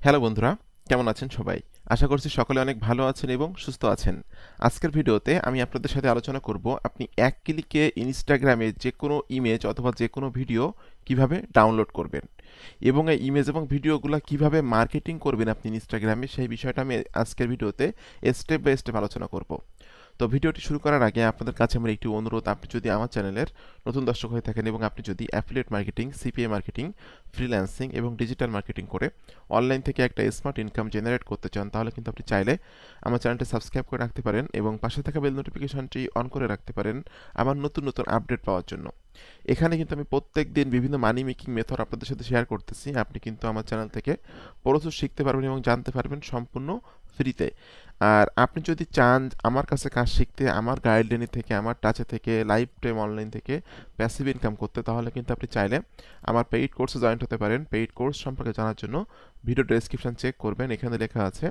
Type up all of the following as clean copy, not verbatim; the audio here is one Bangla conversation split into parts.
হ্যালো বন্ধুরা, কেমন আছেন সবাই? আশা করছি সকলে অনেক ভালো আছেন এবং সুস্থ আছেন। আজকের ভিডিওতে আমি আপনাদের সাথে আলোচনা করব আপনি এক ক্লিকে ইনস্টাগ্রামে যেকোনো ইমেজ অথবা যেকোনো ভিডিও কিভাবে ডাউনলোড করবেন এবং এই ইমেজ এবং ভিডিওগুলো কিভাবে মার্কেটিং করবেন আপনি ইনস্টাগ্রামে সেই বিষয়টা আমি আজকের ভিডিওতে স্টেপ বাই স্টেপ আলোচনা করব। তো ভিডিওটি শুরু করার আগে আপনাদের কাছে আমার একটি অনুরোধ, আপনি যদি আমার চ্যানেলের নতুন দর্শক হয়ে থাকেন এবং আপনি যদি affiliate marketing, CPA marketing, freelancing এবং ডিজিটাল মার্কেটিং করে অনলাইন থেকে একটা স্মার্ট ইনকাম জেনারেট করতে চান, তাহলে কিন্তু আপনি চাইলে আমার চ্যানেলটি সাবস্ক্রাইব করে রাখতে পারেন এবং পাশে থাকা বেল নোটিফিকেশনটি অন করে রাখতে পারেন আমার নতুন নতুন আপডেট পাওয়ার জন্য। এখানে কিন্তু আমি প্রত্যেক দিন বিভিন্ন মানি মেকিং মেথড আপনাদের সাথে শেয়ার করতেছি। আপনি কিন্তু আমার চ্যানেল থেকে প্রচুর শিখতে পারবেন এবং জানতে পারবেন সম্পূর্ণ ফ্রিতে। আর আপনি যদি চান আমার কাছে কাজ শিখতে, আমার গাইডলাইন থেকে, আমার টাচে থেকে, লাইফ টাইম অনলাইন থেকে প্যাসিভ ইনকাম করতে, তাহলে কিন্তু আপনি চাইলে আমার পেইড কোর্সে জয়েন হতে পারেন। পেইড কোর্স সম্পর্কে জানার জন্য ভিডিও ডেসক্রিপশন চেক করবেন, এখানে লেখা আছে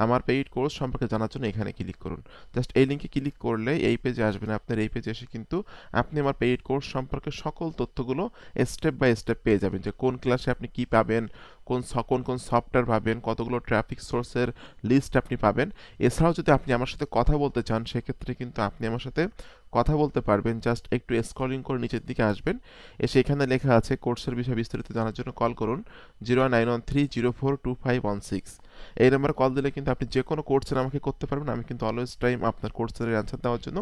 আমার পেইড কোর্স সম্পর্কে জানার জন্য এখানে ক্লিক করুন। জাস্ট এই লিঙ্কে ক্লিক করলে এই পেজে আসবেন। আপনার এই পেজে এসে কিন্তু আপনি আমার পেইড কোর্স সম্পর্কে সকল তথ্যগুলো স্টেপ বাই স্টেপ পেয়ে যাবেন, যে কোন ক্লাসে আপনি কি পাবেন, কোন কোন সফটওয়্যার পাবেন, কতগুলো ট্রাফিক সোর্সের লিস্ট আপনি পাবেন। এছাড়াও যদি আপনি আমার সাথে কথা বলতে চান, সেক্ষেত্রে কিন্তু আপনি আমার সাথে কথা বলতে পারবেন। জাস্ট একটু স্ক্রলিং করে নিচের দিকে আসবেন, এসে এখানে লেখা আছে কোর্সের বিষয়ে বিস্তারিত জানার জন্য কল করুন 09113042516। এই নাম্বারে কল দিলে কিন্তু আপনি যে কোনো কোর্সের আমাকে করতে পারবেন। আমি কিন্তু অলওয়েজ টাইম আপনার কোর্সের অ্যান্সার দেওয়ার জন্য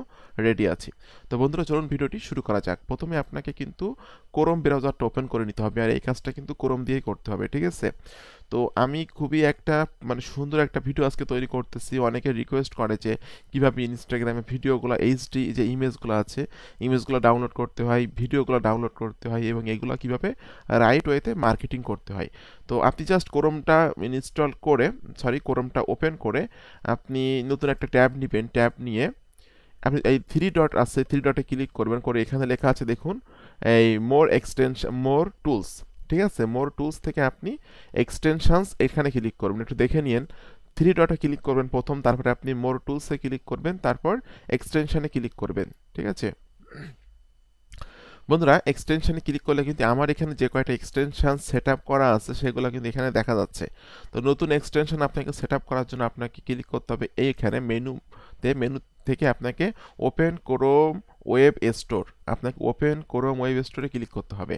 রেডি আছি। তো বন্ধুরা, চলুন ভিডিওটি শুরু করা যাক। প্রথমে আপনাকে কিন্তু ক্রোম ব্রাউজারটা ওপেন করে নিতে হবে, আর এই কাজটা কিন্তু ক্রোম দিয়েই করতে হবে, ঠিক আছে? তো আমি খুবই একটা সুন্দর একটা ভিডিও আজকে তৈরি করতেছি। অনেকে রিকোয়েস্ট করে যে কীভাবে ইনস্টাগ্রামে ভিডিওগুলো, এইচডি যে ইমেজগুলো আছে, ইমেজগুলো ডাউনলোড করতে হয়, ভিডিওগুলো ডাউনলোড করতে হয় এবং এগুলো কীভাবে রাইট ওয়েতে মার্কেটিং করতে হয়। তো আপনি জাস্ট ক্রোমটা ওপেন করে আপনি নতুন একটা ট্যাব নেবেন। ট্যাব নিয়ে আপনি এই থ্রি ডট আছে, থ্রি ডটে ক্লিক করবেন, করে এখানে লেখা আছে দেখুন এই মোর টুলস, ঠিক আছে? মোর টুলস থেকে আপনি এক্সটেনশনস এখানে ক্লিক করবেন, একটু দেখে নিন। থ্রি ডটে ক্লিক করবেন প্রথম, তারপরে আপনি মোর টুলসে ক্লিক করবেন, তারপর এক্সটেনশনে ক্লিক করবেন, ঠিক আছে? বন্ধুরা, এক্সটেনশনে ক্লিক করলে কিন্তু আমার এখানে যে কয়টা এক্সটেনশন সেট আপ করা আছে সেগুলো কিন্তু এখানে দেখা যাচ্ছে। তো নতুন এক্সটেনশন আপনাকে সেট আপ করার জন্য আপনাকে ক্লিক করতে হবে এইখানে মেনু থেকে আপনাকে ওপেন ক্রোম ওয়েব স্টোর, আপনাকে ওপেন ক্রোম ওয়েব স্টোরে ক্লিক করতে হবে।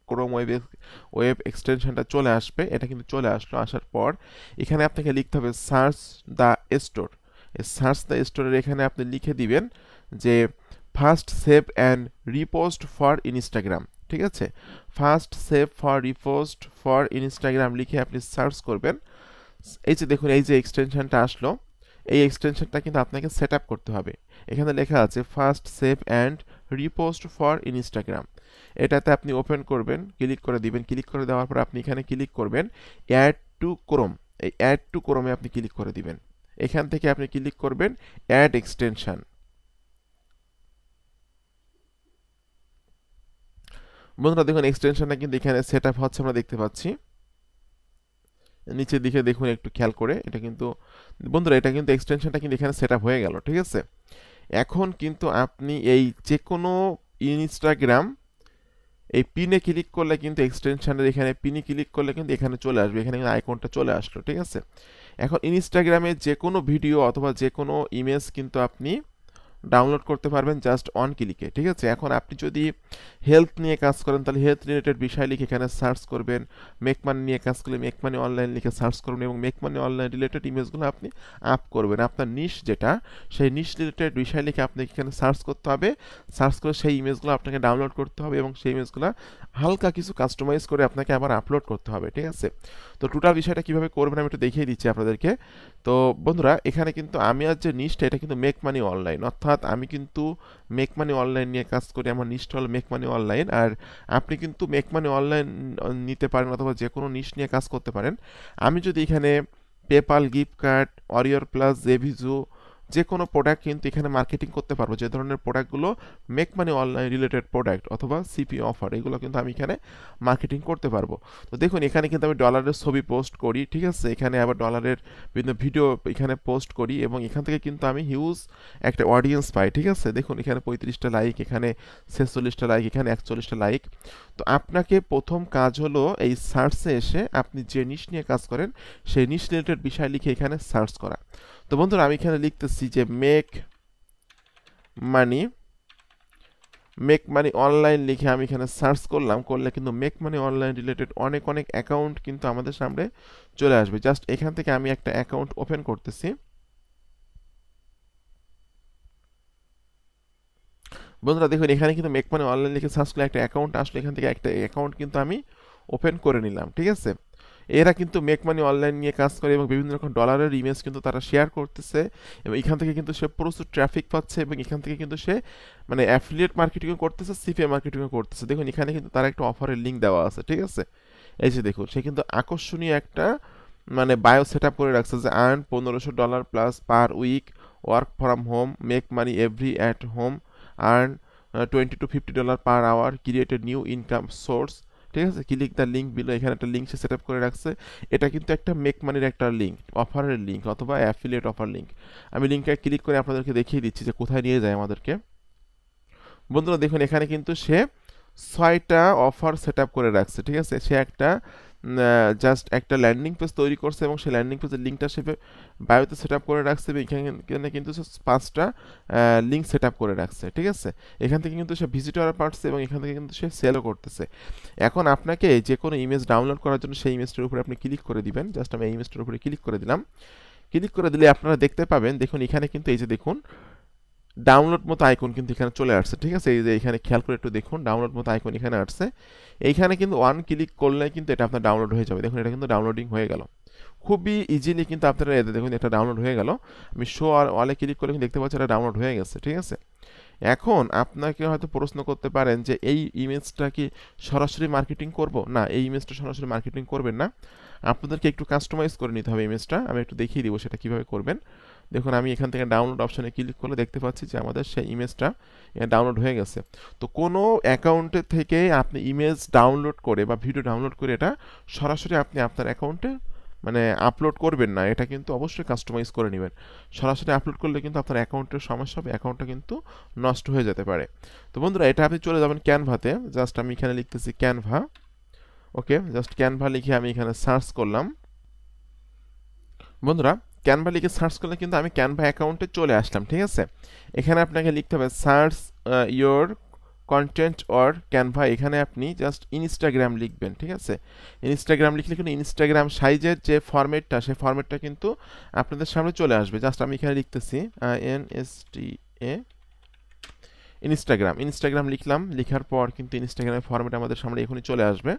ক্রোম ওয়েব এক্সটেনশনটা চলে আসবে, এটা কিন্তু চলে আসলো। আসার পর এখানে আপনাকে লিখতে হবে সার্চ দ্য স্টোর। এই সার্চ দ্য স্টোরের এখানে আপনি লিখে দিবেন যে first save and repost for Instagram, ঠিক আছে? First save for repost for Instagram লিখে আপনি সার্চ করবেন। এই যে দেখুন, এই যে এক্সটেনশনটা আসলো, এই এক্সটেনশনটা কিন্তু আপনাকে সেট আপ করতে হবে। এখানে লেখা আছে first save and repost for Instagram. এটাতে আপনি ওপেন করবেন, ক্লিক করে দিবেন। ক্লিক করে দেওয়ার পর আপনি এখানে ক্লিক করবেন অ্যাড টু ক্রোম। এই অ্যাড টু ক্রোমে আপনি ক্লিক করে দিবেন। এখান থেকে আপনি ক্লিক করবেন অ্যাড এক্সটেনশন। বন্ধুরা দেখুন, এক্সটেনশনটা কিন্তু এখানে সেট আপ হচ্ছে, আমরা দেখতে পাচ্ছি। নিচের দিকে দেখুন একটু খেয়াল করে, এটা কিন্তু বন্ধুরা, এটা কিন্তু এক্সটেনশনটা কিন্তু এখানে সেট আপ হয়ে গেল, ঠিক আছে? এখন কিন্তু আপনি এই যে কোনো ইনস্টাগ্রাম এই পিনে ক্লিক করলে কিন্তু এক্সটেনশনের এখানে পিনে ক্লিক করলে কিন্তু এখানে চলে আসবে, এখানে কিন্তু আইকনটা চলে আসলো, ঠিক আছে? এখন ইনস্টাগ্রামে যে কোনো ভিডিও অথবা যে কোনো ইমেজ কিন্তু আপনি ডাউনলোড করতে পারবেন জাস্ট অন ক্লিকে, ঠিক আছে? এখন আপনি যদি হেলথ নিয়ে কাজ করেন, তাহলে হেলথ রিলেটেড বিষয় লিখে এখানে সার্চ করবেন। মেক মানি নিয়ে কাজ করলে মেক মানি অনলাইন লিখে সার্চ করবেন এবং মেক মানি অনলাইন রিলেটেড ইমেজগুলো আপনি আপ করবেন। আপনার নিশ যেটা, সেই নিশ রিলেটেড বিষয় লিখে আপনাকে এখানে সার্চ করতে হবে। সার্চ করে সেই ইমেজগুলো আপনাকে ডাউনলোড করতে হবে এবং সেই ইমেজগুলো হালকা কিছু কাস্টমাইজ করে আপনাকে আবার আপলোড করতে হবে, ঠিক আছে? তো টোটাল বিষয়টা কীভাবে করবেন আমি একটু দেখিয়ে দিচ্ছি আপনাদেরকে। তো বন্ধুরা, এখানে কিন্তু আমি আর যে নিশটা, এটা কিন্তু মেক মানি অনলাইন, অর্থাৎ আমি কিন্তু মেক মানি অনলাইন নিয়ে কাজ করি। আমার নিশটা হলো মেক মানি অনলাইন, আর আপনি কিন্তু মেক মানি অনলাইন নিতে পারেন অথবা যে কোনো নিশ নিয়ে কাজ করতে পারেন। আমি যদি এখানে পেপাল, গিফট কার্ড, অরিয়র প্লাস, জেভিজো, যে কোনো প্রোডাক্ট কিন্তু এখানে মার্কেটিং করতে পারবো। যে ধরনের প্রোডাক্টগুলো make money online related product অথবা সিপি অফার, এগুলো কিন্তু আমি এখানে মার্কেটিং করতে পারবো। তো দেখুন এখানে কিন্তু আমি ডলারের ছবি পোস্ট করি, ঠিক আছে, এখানে আবার ডলারের বিভিন্ন ভিডিও এখানে পোস্ট করি এবং এখান থেকে কিন্তু আমি হিউজ একটা অডিয়েন্স পাই, ঠিক আছে। দেখুন এখানে 35টা লাইক, এখানে 46টা লাইক, এখানে 41টা লাইক। তো আপনাকে প্রথম কাজ হলো এই সার্চে এসে আপনি যে নিশ নিয়ে কাজ করেন সেই নিশ রিলেটেড বিষয় লিখে এখানে সার্চ করা। তো বন্ধুরা আমি এখানে লিখতেছি যে মেক মানি অনলাইন লিখে আমি এখানে সার্চ করলাম, করলে কিন্তু মেক মানি অনলাইন রিলেটেড অনেক অনেক অ্যাকাউন্ট কিন্তু আমাদের সামনে চলে আসবে। জাস্ট এখান থেকে আমি একটা অ্যাকাউন্ট ওপেন করতেছি। বন্ধুরা দেখুন এখানে কিন্তু মেক মানি অনলাইন লিখে সার্চ করলে একটা অ্যাকাউন্ট আসলে, এখান থেকে একটা অ্যাকাউন্ট কিন্তু আমি ওপেন করে নিলাম, ঠিক আছে। এরা কিন্তু মেক মানি অনলাইন নিয়ে কাজ করে এবং বিভিন্ন রকম ডলারের ইমেজ কিন্তু তারা শেয়ার করতেছে এবং এখান থেকে কিন্তু সে প্রচুর ট্রাফিক পাচ্ছে এবং এখান থেকে কিন্তু সে মানে অ্যাফিলিয়েট মার্কেটিংও করতেছে, সিপিএ মার্কেটিংও করতেছে। দেখুন এখানে কিন্তু তার একটা অফারের লিঙ্ক দেওয়া আছে, ঠিক আছে। এই যে দেখুন সে কিন্তু আকর্ষণীয় একটা মানে বায়ো সেট আপ করে রাখছে যে earn $1500 plus per week, work from home, make money every at home, earn $20 to $50 per hour, created new income source, ঠিক আছে। ক্লিক দ্য লিঙ্ক বিলো, এখানে একটা লিঙ্ক সে সেট আপ করে রাখছে। এটা কিন্তু একটা মেক মানির একটা লিঙ্ক, অফারের লিঙ্ক অথবা অ্যাফিলিয়েট অফার লিঙ্ক। আমি লিঙ্কটা ক্লিক করে আপনাদেরকে দেখিয়ে দিচ্ছি যে কোথায় নিয়ে যায় আমাদেরকে। বন্ধুরা দেখুন এখানে কিন্তু সে 6টা অফার সেট আপ করে রাখছে, ঠিক আছে। সে একটা জাস্ট একটা ল্যান্ডিং পেজ তৈরি করছে এবং সেই ল্যান্ডিং পেজের লিঙ্কটা সে বায়োতে সেট আপ করে রাখছে এবং এখানে কিন্তু সে 5টা লিঙ্ক সেট আপ করে রাখছে, ঠিক আছে। এখান থেকে কিন্তু সে ভিজিটর পাচ্ছে এবং এখান থেকে কিন্তু সে সেলও করতেছে। এখন আপনাকে যে কোনো ইমেজ ডাউনলোড করার জন্য সেই ইমেজটার উপরে আপনি ক্লিক করে দিবেন। জাস্ট আমি এই ইমেজটার উপরে ক্লিক করে দিলাম। ক্লিক করে দিলে আপনারা দেখতে পাবেন, দেখুন এখানে কিন্তু এই যে দেখুন ডাউনলোড মতো আইকন কিন্তু এখানে চলে আসছে, ঠিক আছে। এই যে এখানে খেয়াল করে একটু দেখুন ডাউনলোড মতো আইকন এখানে আসছে। এইখানে কিন্তু ওয়ান ক্লিক করলে কিন্তু এটা আপনার ডাউনলোড হয়ে যাবে। দেখুন এটা কিন্তু ডাউনলোডিং হয়ে গেল খুবই ইজিলি, কিন্তু আপনারা এতে দেখুন এটা ডাউনলোড হয়ে গেল। আমি শো আর অলে ক্লিক করলে কিন্তু দেখতে পাচ্ছি এটা ডাউনলোড হয়ে গেছে, ঠিক আছে। এখন আপনাকে হয়তো প্রশ্ন করতে পারেন যে এই ইমেজটা কি সরাসরি মার্কেটিং করব? না, এই ইমেজটা সরাসরি মার্কেটিং করবেন না, আপনাদেরকে একটু কাস্টমাইজ করে নিতে হবে ইমেজটা। আমি একটু দেখিয়ে দিব সেটা কিভাবে করবেন। দেখুন আমি এখান থেকে ডাউনলোড অপশনে ক্লিক করলে দেখতে পাচ্ছি যে আমাদের সেই ইমেজটা ডাউনলোড হয়ে গেছে। তো কোনো অ্যাকাউন্টে থেকে আপনি ইমেজ ডাউনলোড করে বা ভিডিও ডাউনলোড করে এটা সরাসরি আপনি আপনার অ্যাকাউন্টে মানে আপলোড করবেন না, এটা কিন্তু অবশ্যই কাস্টমাইজ করে নেবেন। সরাসরি আপলোড করলে কিন্তু আপনার অ্যাকাউন্টের সমস্যা হবে, অ্যাকাউন্টটা কিন্তু নষ্ট হয়ে যেতে পারে। তো বন্ধুরা এটা আপনি চলে যাবেন ক্যানভাতে। জাস্ট আমি এখানে লিখতেছি ক্যানভা, ওকে। জাস্ট ক্যানভা লিখে আমি এখানে সার্চ করলাম। বন্ধুরা ক্যানভা লিখে সার্চ করলে কিন্তু আমি ক্যানভা অ্যাকাউন্টে চলে আসলাম, ঠিক আছে। এখানে আপনাকে লিখতে হবে search your content or Canva. এখানে আপনি জাস্ট ইনস্টাগ্রাম লিখবেন, ঠিক আছে। ইনস্টাগ্রাম লিখলে কিন্তু ইনস্টাগ্রাম সাইজের যে ফরম্যাটটা সেই ফরম্যাটটা কিন্তু আপনাদের সামনে চলে আসবে। জাস্ট আমি এখানে লিখতেছি INSTA ইনস্টাগ্রাম লিখলাম। লেখার পর কিন্তু ইনস্টাগ্রামের ফরম্যাট আমাদের সামনে এখনই চলে আসবে।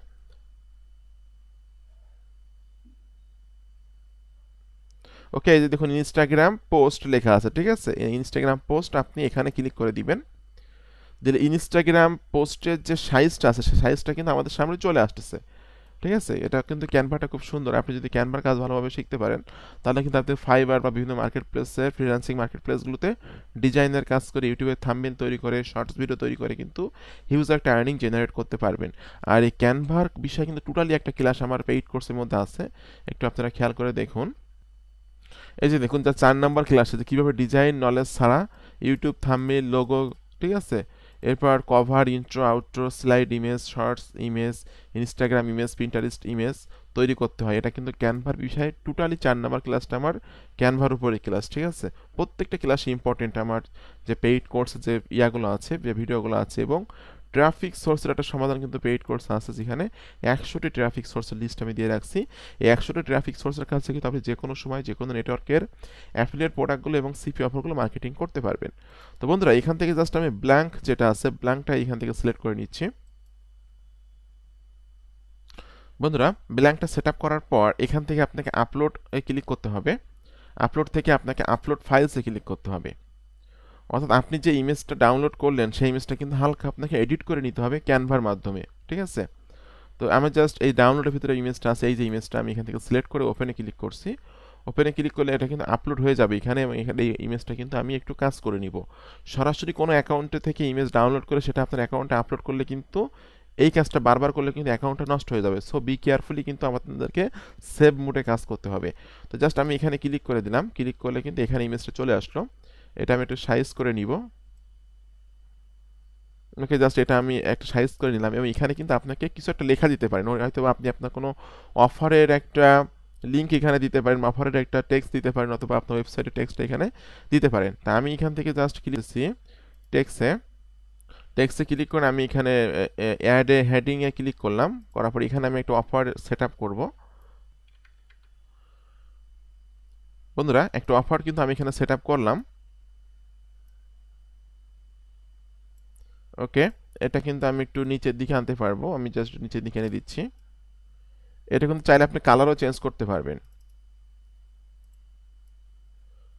ওকে, এই যে দেখুন ইনস্টাগ্রাম পোস্ট লেখা আছে, ঠিক আছে। ইনস্টাগ্রাম পোস্ট আপনি এখানে ক্লিক করে দিবেন। দিলে ইনস্টাগ্রাম পোস্টের যে সাইজটা আছে সেই সাইজটা কিন্তু আমাদের সামনে চলে আসতেছে, ঠিক আছে। এটা কিন্তু ক্যানভাটা খুব সুন্দর। আপনি যদি ক্যানভার কাজ ভালোভাবে শিখতে পারেন তাহলে কিন্তু আপনি ফাইবার বা বিভিন্ন মার্কেট প্লেসে, ফ্রিল্যান্সিং মার্কেট প্লেসগুলোতে ডিজাইনের কাজ করে, ইউটিউবে থাম্বনেল তৈরি করে, শর্টস ভিডিও তৈরি করে কিন্তু হিউজ একটা আর্নিং জেনারেট করতে পারবেন। আর এই ক্যানভার বিষয়ে কিন্তু টোটালি একটা ক্লাস আমার পেইড কোর্সের মধ্যে আছে, একটু আপনারা খেয়াল করে দেখুন। এই যে দেখুন যা 4 নাম্বার ক্লাস আছে কীভাবে ডিজাইন নলেজ ছাড়া ইউটিউব থাম্বনেল, লোগো, ঠিক আছে, এরপর cover, intro, outro, slide image, shorts image, Instagram image, Pinterest image তৈরি করতে হয়। এটা কিন্তু ক্যানভার বিষয়ে টোটালি 4 নাম্বার ক্লাসটা আমার ক্যানভার উপরে ক্লাস, ঠিক আছে। প্রত্যেকটা ক্লাস ইম্পর্টেন্ট আমার যে পেইড কোর্সে যে ইয়াগুলো আছে, যে ভিডিওগুলো আছে, এবং ট্রাফিক সোর্সের একটা সমাধান কিন্তু পেইড কোর্স আছে, যেখানে 100টি ট্রাফিক সোর্সের লিস্ট আমি দিয়ে রাখছি। এই 100টি ট্রাফিক সোর্সের কাছে কিন্তু আপনি যে কোনো সময় যে কোনো নেটওয়ার্কের অ্যাফিলিয়েট প্রোডাক্টগুলো এবং সিপি অফারগুলো মার্কেটিং করতে পারবেন। তো বন্ধুরা এখান থেকে জাস্ট আমি ব্ল্যাঙ্ক যেটা আছে ব্ল্যাঙ্কটা এখান থেকে সিলেক্ট করে নিচ্ছি। বন্ধুরা ব্ল্যাঙ্কটা সেট আপ করার পর এখান থেকে আপনাকে আপলোড ক্লিক করতে হবে। আপলোড থেকে আপনাকে আপলোড ফাইলসে ক্লিক করতে হবে। অর্থাৎ আপনি যে ইমেজটা ডাউনলোড করলেন সেই ইমেজটা কিন্তু হালকা আপনাকে এডিট করে নিতে হবে ক্যানভার মাধ্যমে, ঠিক আছে। তো আমি জাস্ট এই ডাউনলোডের ভিতরে ইমেজটা আছে, এই যে ইমেজটা আমি এখান থেকে সিলেক্ট করে ওপেনে ক্লিক করছি। ওপেনে ক্লিক করলে এটা কিন্তু আপলোড হয়ে যাবে এখানে, এবং এখানে এই ইমেজটা কিন্তু আমি একটু কাজ করে নিব। সরাসরি কোনো অ্যাকাউন্টে থেকে ইমেজ ডাউনলোড করে সেটা আপনার অ্যাকাউন্টে আপলোড করলে কিন্তু এই কাজটা বারবার করলে কিন্তু অ্যাকাউন্টটা নষ্ট হয়ে যাবে। সো বি কেয়ারফুলি কিন্তু আমাদেরকে সেভ মোডে কাজ করতে হবে। তো জাস্ট আমি এখানে ক্লিক করে দিলাম, ক্লিক করলে কিন্তু এখানে ইমেজটা চলে আসলো। এটা আমি একটু সাইজ করে নিব। ওকে, জাস্ট এটা আমি একটা সাইজ করে নিলাম, এবং এখানে কিন্তু আপনাকে কিছু একটা লেখা দিতে পারেন। হয়তো আপনি আপনার কোনো অফারের একটা লিঙ্ক এখানে দিতে পারেন, অফারের একটা টেক্সট দিতে পারেন, অথবা আপনার ওয়েবসাইটের টেক্সটটা এখানে দিতে পারেন। তা আমি এখান থেকে জাস্ট ক্লিক করছি টেক্সটে, ক্লিক করে আমি এখানে অ্যাডে হেডিংয়ে ক্লিক করলাম, করার পর এখানে আমি একটা অফার সেট আপ করবো। বন্ধুরা, একটা অফার কিন্তু আমি এখানে সেট আপ করলাম। ওকে, এটা কিন্তু আমি একটু নিচের দিকে আনতে পারবো, আমি জাস্ট নিচের দিকে এনে দিচ্ছি। এটা কিন্তু চাইলে আপনি কালারও চেঞ্জ করতে পারবেন।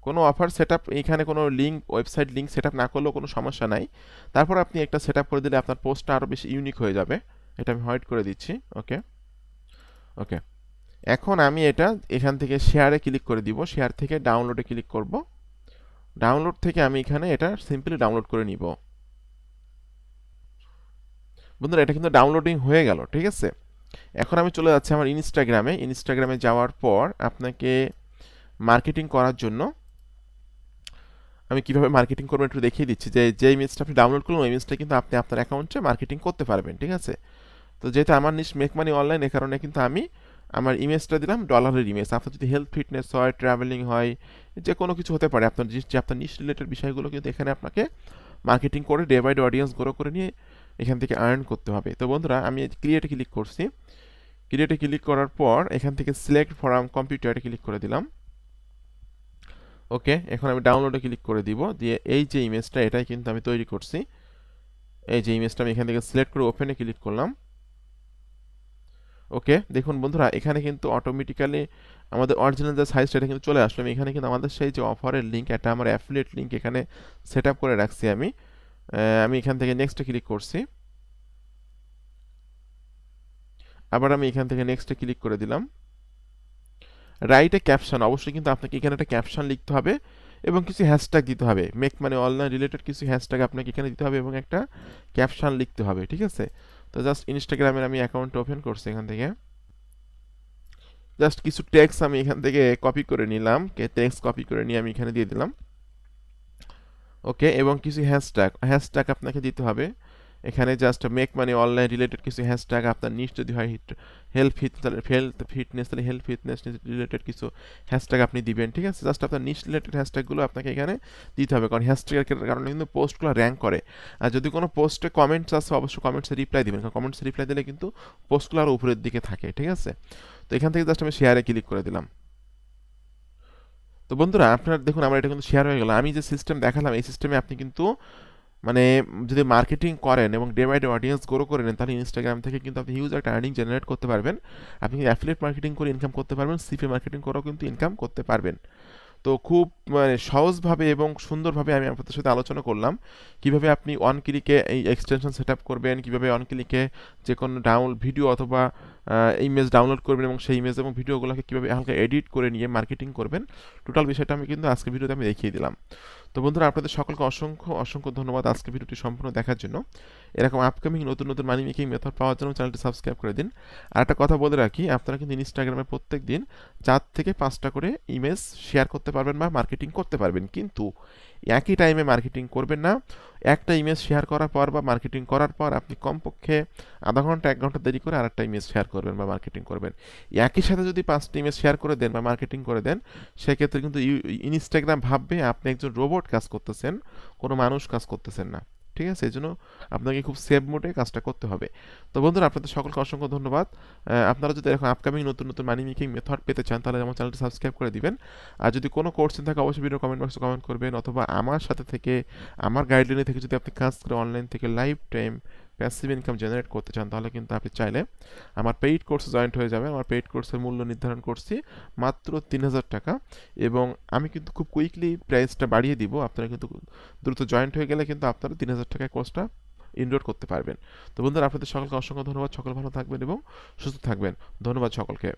কোনো অফার সেটআপ এখানে কোনো লিঙ্ক, ওয়েবসাইট লিঙ্ক সেটআপ না করলেও কোনো সমস্যা নাই। তারপর আপনি একটা সেটআপ করে দিলে আপনার পোস্টটা আরও বেশি ইউনিক হয়ে যাবে। এটা আমি হোয়াইট করে দিচ্ছি। ওকে, ওকে, এখন আমি এটা এখান থেকে শেয়ারে ক্লিক করে দিব, শেয়ার থেকে ডাউনলোডে ক্লিক করব। ডাউনলোড থেকে আমি এখানে এটা সিম্পলি ডাউনলোড করে নিব। বন্ধুরা, এটা কিন্তু ডাউনলোডিং হয়ে গেল, ঠিক আছে। এখন আমি চলে যাচ্ছি আমার ইনস্টাগ্রামে যাওয়ার পর আপনাকে মার্কেটিং করার জন্য আমি কিভাবে মার্কেটিং করবো একটু দেখিয়ে দিচ্ছি। যে ইমেজটা আপনি ডাউনলোড করলেন ওই ইমেজটা কিন্তু আপনি আপনার অ্যাকাউন্টে মার্কেটিং করতে পারবেন, ঠিক আছে। তো যেহেতু আমার নিশ মেক মানি অনলাইন, এ কারণে কিন্তু আমি আমার ইমেজটা দিলাম ডলারের ইমেজ। আপনার যদি হেলথ ফিটনেস হয়, ট্রাভেলিং হয়, যে কোনো কিছু হতে পারে, আপনার যে আপনার নিশ রিলেটেড বিষয়গুলো কিন্তু এখানে আপনাকে মার্কেটিং করে day by day audience grow করে নিয়ে এখান থেকে আর্ন করতে হবে। তো বন্ধুরা, আমি ক্রিয়েটে ক্লিক করছি। ক্রিয়েটে ক্লিক করার পর এখান থেকে সিলেক্ট ফ্রম কম্পিউটারে ক্লিক করে দিলাম। ওকে, এখন আমি ডাউনলোডে ক্লিক করে দিব, দিয়ে এই যে ইমেজটা এটাই কিন্তু আমি তৈরি করছি। এই যে ইমেজটা আমি এখান থেকে সিলেক্ট করে ওপেনে ক্লিক করলাম। ওকে, দেখুন বন্ধুরা, এখানে কিন্তু অটোমেটিক্যালি আমাদের অরিজিনাল যে সাইজটা এটা কিন্তু চলে আসলো। এখানে কিন্তু আমাদের সেই যে অফারের লিঙ্ক, এটা আমার অ্যাফিলিয়েট লিঙ্ক এখানে সেট আপ করে রাখছি আমি। আমি এখান থেকে নেক্সটে ক্লিক করছি, আবার আমি এখান থেকে নেক্সটে ক্লিক করে দিলাম। রাইটে ক্যাপশন, অবশ্যই কিন্তু আপনাকে এখানে একটা ক্যাপশন লিখতে হবে এবং কিছু হ্যাশট্যাগ দিতে হবে। মেক মানে অনলাইন রিলেটেড কিছু হ্যাশট্যাগ আপনাকে এখানে দিতে হবে এবং একটা ক্যাপশন লিখতে হবে, ঠিক আছে। তো জাস্ট ইনস্টাগ্রামের আমি অ্যাকাউন্ট ওপেন করছি, এখান থেকে জাস্ট কিছু টেক্সট আমি এখান থেকে কপি করে নিলাম, টেক্সট কপি করে নিয়ে আমি এখানে দিয়ে দিলাম। ওকে, এবং কিছু হ্যাশট্যাগ আপনাকে দিতে হবে এখানে। জাস্ট মেক মানে অনলাইন রিলেটেড কিছু হ্যাশট্যাগ, আপনার নিশ যদি হয় হেলথ ফিটনেস, তাহলে হেলথ ফিটনেস রিলেটেড কিছু হ্যাশট্যাগ আপনি দিবেন, ঠিক আছে। জাস্ট আপনার নিশ রিলেটেড হ্যাশট্যাগুলো আপনাকে এখানে দিতে হবে, কারণ হ্যাশট্যাগের কারণে কিন্তু পোস্টগুলো র্যাঙ্ক করে। আর যদি কোনো পোস্টে কমেন্টস আসে, অবশ্যই কমেন্টসে রিপ্লাই দিবেন, কারণ কমেন্টসে রিপ্লাই দিলে কিন্তু পোস্টগুলো আরও উপরের দিকে থাকে, ঠিক আছে। তো এখান থেকে জাস্ট আমি শেয়ারে ক্লিক করে দিলাম। তো বন্ধুরা, আপনার দেখুন আমার এটা কিন্তু শেয়ার হয়ে গেল। আমি যে সিস্টেম দেখালাম এই সিস্টেমে আপনি কিন্তু মানে যদি মার্কেটিং করেন এবং day by day audience grow করে নেন, তাহলে ইনস্টাগ্রাম থেকে কিন্তু আপনি হিউজ একটা আর্নিং জেনারেট করতে পারবেন। আপনি অ্যাফিলিয়েট মার্কেটিং করে ইনকাম করতে পারবেন, সিপি মার্কেটিং করেও কিন্তু ইনকাম করতে পারবেন। তো খুব মানে সহজভাবে এবং সুন্দরভাবে আমি আপনাদের সাথে আলোচনা করলাম কিভাবে আপনি অন ক্লিকে এই এক্সটেনশন সেট আপ করবেন, কিভাবে অন ক্লিকে যে কোনো ভিডিও অথবা ইমেজ ডাউনলোড করবেন এবং সেই ইমেজ এবং ভিডিওগুলোকে কীভাবে হালকা এডিট করে নিয়ে মার্কেটিং করবেন। টোটাল বিষয়টা আমি কিন্তু আজকে ভিডিওতে আমি দেখিয়ে দিলাম। তো বন্ধুরা, আপনাদের সকলকে অসংখ্য অসংখ্য ধন্যবাদ আজকে ভিডিওটি সম্পূর্ণ দেখার জন্য। এরকম আপকামিং নতুন নতুন মানি মেকিং মেথড পাওয়ার জন্য চ্যানেলটি সাবস্ক্রাইব করে দিন। আর একটা কথা বলে রাখি, আপনারা কিন্তু ইনস্টাগ্রামে প্রত্যেক দিন 4 থেকে 5টা করে ইমেজ শেয়ার করতে পারবেন বা মার্কেটিং করতে পারবেন, কিন্তু একই টাইমে মার্কেটিং করবেন না। একটা ইমেজ শেয়ার করার পর বা মার্কেটিং করার পর আপনি কমপক্ষে আধা ঘন্টা 1 ঘন্টা দেরি করে আরেকটা ইমেজ শেয়ার করবেন বা মার্কেটিং করবেন। একই সাথে যদি 5টা ইমেজ শেয়ার করে দেন বা মার্কেটিং করে দেন, সেক্ষেত্রে কিন্তু ইনস্টাগ্রাম ভাববে আপনি একজন রোবট কাজ করতেছেন, কোনো মানুষ কাজ করতেছেন না, ঠিক আছে। এই জন্য আপনাকে খুব সেভ মোডে কাজটা করতে হবে। তো বন্ধুরা, আপনাদের সকলকে অসংখ্য ধন্যবাদ। আপনারা যদি এরকম আপকামিং নতুন নতুন মানি মেকিং মেথড পেতে চান, তাহলে আমার চ্যানেলটি সাবস্ক্রাইব করে দিবেন। আর যদি কোনো কোর্সেন থাকে, অবশ্যই ভিডিও কমেন্ট বক্সে কমেন্ট করবেন, অথবা আমার সাথে থেকে আমার গাইডলাইনে থেকে যদি আপনি কাজ করে অনলাইন থেকে life time passive income generate করতে চান, তাহলে কিন্তু আপনি চাইলে আমার পেইড কোর্সে জয়েন্ট হয়ে যাবেন। আমার পেইড কোর্সের মূল্য নির্ধারণ করছি মাত্র 3000 টাকা, এবং আমি কিন্তু খুব কুইকলি প্রাইসটা বাড়িয়ে দিব। আপনারা কিন্তু দ্রুত জয়েন্ট হয়ে গেলে কিন্তু আপনারা 3000 টাকায় কোর্সটা ইনরোল করতে পারবেন। তো বন্ধুরা, আপনাদের সকলকে অসংখ্য ধন্যবাদ। সকল ভালো থাকবেন এবং সুস্থ থাকবেন। ধন্যবাদ সকলকে।